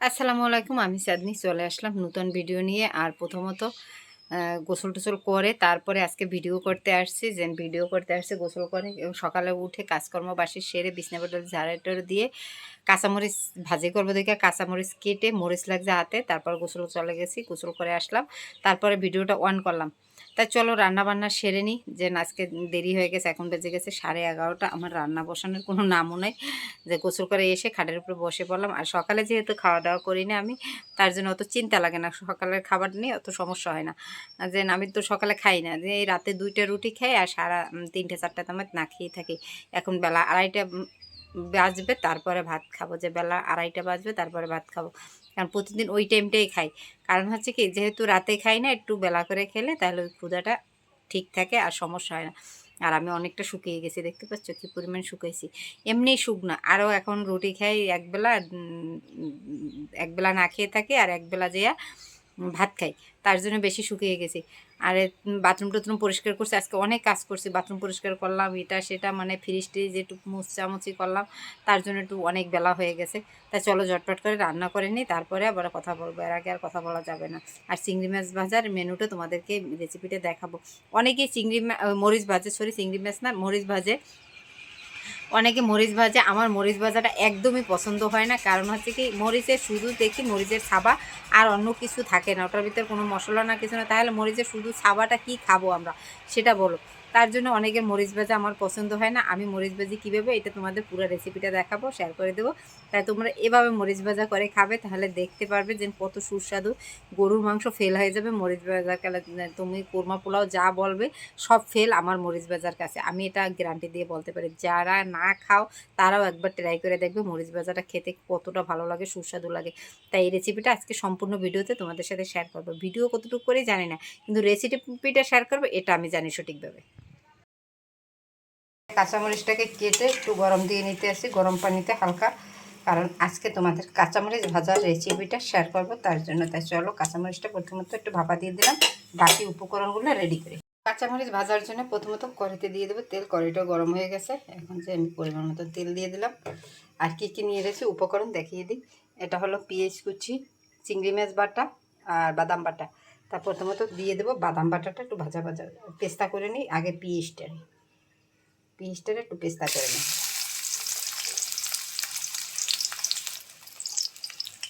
আসসালামু আলাইকুম। আমি চাঁদনি চলে আসলাম নতুন ভিডিও নিয়ে। আর প্রথমত গোসল টোসল করে তারপরে আজকে ভিডিও করতে আসছি। ভিডিও করতে আসছি গোসল করে এবং সকালে উঠে কাজকর্ম বাসি সেরে বিছনা পত্র ঝাড়াটার দিয়ে কাঁচামরিচ ভাজি করবো দেখে কাঁচামরিচ কেটে মরিচ লাগছে হাতে, তারপর গোসল চলে গেছি, গোসল করে আসলাম, তারপরে ভিডিওটা অন করলাম। তাই চলো রান্না বান্না সেরে নিই। আজকে দেরি হয়ে গেছে, এখন বেজে গেছে 11:30। আমার রান্না বসানোর কোনো নামও নেই। গোসল করে এসে খাটের উপরে বসে পড়লাম। আর সকালে যেহেতু খাওয়া দাওয়া করি না আমি, তার জন্য অত চিন্তা লাগে না, সকালের খাবার নিয়ে অত সমস্যা হয় না। আমি তো সকালে খাই না, যে এই রাতে 2টা রুটি খাই আর সারা 3টে 4টা তামাত না খেয়ে থাকি। এখন বেলা 2:30 বাজবে তারপরে ভাত খাবো, যে বেলা 2:30 বাজবে তারপরে ভাত খাবো। কারণ প্রতিদিন ওই টাইমটাই খাই। কারণ হচ্ছে কি, যেহেতু রাতে খাই না, একটু বেলা করে খেলে তাহলে ওই ক্ষুধাটা ঠিক থাকে আর সমস্যা হয় না। আর আমি অনেকটা শুকিয়ে গেছি, দেখতে পাচ্ছ কী পরিমাণ শুকাইছি। এমনি শুকনা, আরও এখন রুটি খাই একবেলা, একবেলা না খেয়ে থাকি আর একবেলা যেয়া ভাত খাই, তার জন্য বেশি শুকিয়ে গেছি। আর বাথরুম টাথরুম পরিষ্কার করছি, আজকে অনেক কাজ করছি, বাথরুম পরিষ্কার করলাম, এটা সেটা মানে ফ্রিজ ট্রিজ একটু মুছামুছি করলাম, তার জন্য একটু অনেক বেলা হয়ে গেছে। তাই চলো ঝটপট করে রান্না করে নিই, তারপরে আবার কথা বলবো, এর আগে আর কথা বলা যাবে না। আর চিংড়ি মাছ ভাজার মেনুটা তোমাদেরকে রেসিপিটা দেখাবো। অনেকেই মরিচ ভাজে, সরি চিংড়ি মাছ না, মরিচ ভাজে। অনেকে মরিচ ভাজে, আমার মরিচ ভাজাটা একদমই পছন্দ হয় না। কারণ হচ্ছে কি, মরিচের শুধু দেখি মরিচের ছাবা, আর অন্য কিছু থাকে না, ওটার ভিতরে কোনো মশলা না কিছু না। তাহলে মরিচের শুধু ছাবাটা কি খাবো আমরা, সেটা বলো। তার জন্য অনেকের মরিচ ভাজা আমার পছন্দ হয় না। আমি মরিচ ভাজি কীভাবে, এটা তোমাদের পুরো রেসিপিটা দেখাবো, শেয়ার করে দেবো। তাই তোমরা এভাবে মরিচ ভাজা করে খাবে, তাহলে দেখতে পারবে যে কত সুস্বাদু। গরুর মাংস ফেল হয়ে যাবে মরিচ ভাজার কালে। তুমি কোরমা পোলাও যা বলবে সব ফেল আমার মরিচ ভাজার কাছে, আমি এটা গ্যারান্টি দিয়ে বলতে পারি। যারা না খাও তারাও একবার ট্রাই করে দেখবে মরিচ ভাজাটা খেতে কতটা ভালো লাগে, সুস্বাদু লাগে। তাই এই রেসিপিটা আজকে সম্পূর্ণ ভিডিওতে তোমাদের সাথে শেয়ার করবো। ভিডিও কতটুকু করে জানি না, কিন্তু রেসিপিটা শেয়ার করবো এটা আমি জানি সঠিকভাবে। কাঁচামরিচটাকে কেটে একটু গরম দিয়ে নিতে আসি, গরম পানিতে হালকা, কারণ আজকে তোমাদের কাঁচামরিচ ভাজার রেসিপিটা শেয়ার করবো তার জন্য। তাই চলো কাঁচামরিচটা প্রথমত একটু ভাপা দিয়ে দিলাম, বাকি উপকরণগুলো রেডি করি। কাঁচামরিচ ভাজার জন্য প্রথমত কড়াইতে দিয়ে দেবো তেল। কড়াইটাও গরম হয়ে গেছে, এখন যে আমি পরিমাণ মতো তেল দিয়ে দিলাম। আর কী কী নিয়ে রেখেছি উপকরণ দেখিয়ে দিই। এটা হলো পেঁয়াজ কুচি, চিংড়ি মাছ বাটা আর বাদাম বাটা। তা প্রথমত দিয়ে দেবো বাদাম বাটাটা একটু ভাজা ভাজা পেস্তা করে নিই। আগে পেঁয়াজটারে একটু পেস্তা করে নিই।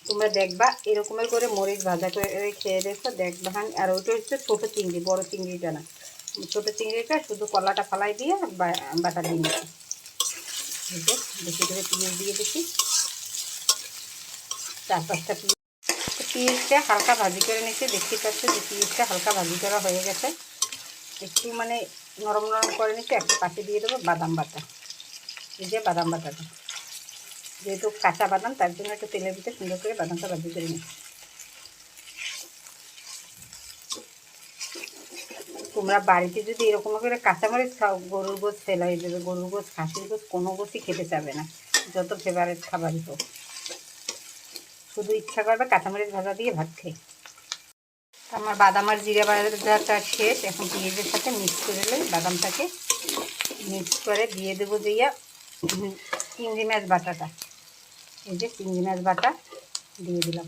তোমরা দেখবা এরকমের করে মরিচ ভাজা করে খেয়ে দেখো, দেখবা। আর ওইটা হচ্ছে ছোটো চিংড়ি, বড় চিংড়িটা না, ছোটো চিংড়িটা শুধু কলাটা ফালাই দিয়ে বাটা দিয়ে নিচ্ছি। বেশি করে পেঁয়াজ দিয়ে দিচ্ছি, 4-5টা পেঁয়াজটা হালকা ভাজি করে নিচ্ছি। দেখতে পাচ্ছ যে পেঁয়াজটা হালকা ভাজি করা হয়ে গেছে, একটু মানে নরম নরম করে নিচ্ছি। একটা পাশে দিয়ে দেবো বাদাম বাটা। এই যে বাদাম বাটাটা, যেহেতু কাঁচা বাদাম তার জন্য একটু তেলের ভিতরে সুন্দর করে বাদামটা ভাজি করে নিচ্ছি। তোমরা বাড়িতে যদি এরকম করে কাঁচামরিচ খাও, গরুর গোশ ফেল হয়ে যাবে। গরুর গোশ, খাসির গোশ, কোনো গোশই খেতে চাবে না, যত ফেভারিট খাবারই হোক। শুধু ইচ্ছা করবে কাঁচামরিচ ভাজা দিয়ে ভাত খাই। আমার বাদাম আর জিরা ভাজাটা শেষ, এখন পেঁয়াজের সাথে মিক্স করে নিই। বাদামটাকে মিক্স করে দিয়ে দেবো দিয়া চিংড়ি মাছ বাটাটা। এই যে চিংড়ি মাছ বাটা দিয়ে দিলাম,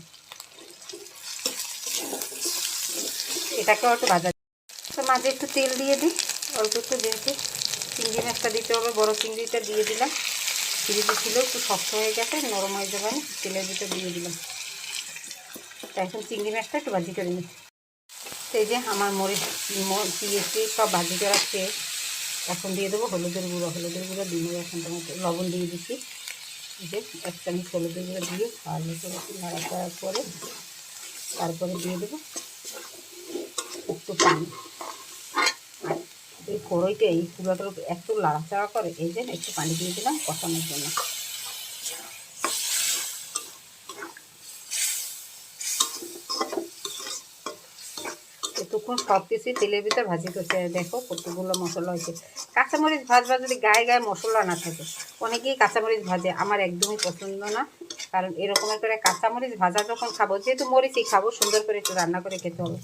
এটাকেও একটু ভাজা। তো মাঝে একটু তেল দিয়ে দিই অল্প একটু, যেহেতু চিংড়ি মাছটা দিতে হবে, বড়ো চিংড়িটা দিয়ে দিলাম। ফ্রিজে ছিল একটু শক্ত হয়ে গেছে, নরম হয়ে যাবে, তেলের ভিতরে দিয়ে দিলাম। তা এখন চিংড়ি মাছটা একটু ভাজি করে নিই। সেই যে আমার পেঁয়াজটি সব ভাজি করা শেষ, এখন দিয়ে দেবো হলুদের গুঁড়ো। হলুদের গুঁড়ো দিয়ে এখন তোমাকে লবণ দিয়ে দিচ্ছি। যে 1 চামচ হলুদের গুঁড়ো দিয়ে ভালো করে নাড়াচাড়া করে তারপরে দিয়ে দেবো একটু পানি। আর এই কড়াইটা এই চুলাটার একটু নাড়াচাড়া করে, এই যে একটু পানি দিয়ে দিলাম কষানোর জন্য। এতক্ষণ সব কিছুই তেলের ভিতর ভাজি করছে, দেখো কতগুলো মশলা হয়েছে। কাঁচামরিচ ভাজবা যদি গায়ে গায়ে মশলা না থাকে, অনেকেই কাঁচামরিচ ভাজে, আমার একদমই পছন্দ না। কারণ এরকমের করে কাঁচামরিচ ভাজা যখন খাবো, যেহেতু মরিচই খাবো, সুন্দর করে একটু রান্না করে খেতে হবে।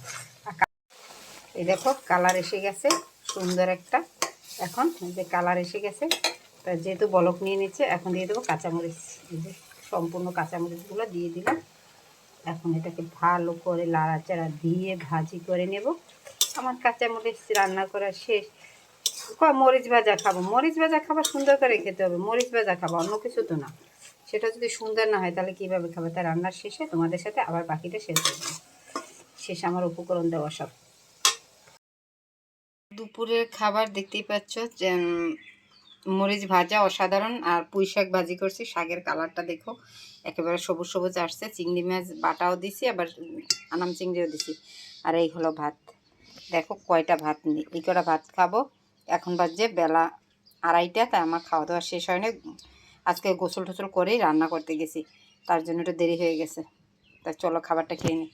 এই দেখো কালার এসে গেছে সুন্দর একটা, এখন যে কালার এসে গেছে, তা যেহেতু বলক নিয়ে নিচ্ছে, এখন দিয়ে দেবো কাঁচামরিচ। এই যে সম্পূর্ণ কাঁচামরিচগুলো দিয়ে দিলাম। এখন এটাকে ভালো করে লাড়াচাড়া দিয়ে ভাজি করে নেব। আমার কাঁচামরিচ রান্না করা শেষ। মরিচ ভাজা খাবো, মরিচ ভাজা খাবার সুন্দর করে খেতে হবে, মরিচ ভাজা খাবো, অন্য কিছু তো না। সেটা যদি সুন্দর না হয় তাহলে কীভাবে খাবে? তাই রান্নার শেষে তোমাদের সাথে আবার বাকিটা শেয়ার করবো। শেষ আমার উপকরণ দেওয়া সব। দুপুরের খাবার দেখতেই পাচ্ছ যে মরিচ ভাজা অসাধারণ, আর পুঁই শাক ভাজি করছি। শাকের কালারটা দেখো একেবারে সবুজ সবুজ আসছে। চিংড়ি মাছ বাটাও দিছি, আবার আনাম চিংড়িও দিছি। আর এই হলো ভাত। দেখো কয়টা ভাত নিই, এই কটা ভাত খাবো। এখন বাজে বেলা 2:30, তাই আমার খাওয়া দাওয়া শেষ হয়নি। আজকে গোসল টোসল করেই রান্না করতে গেছি, তার জন্য একটু দেরি হয়ে গেছে। তা চলো খাবারটা খেয়ে নিই।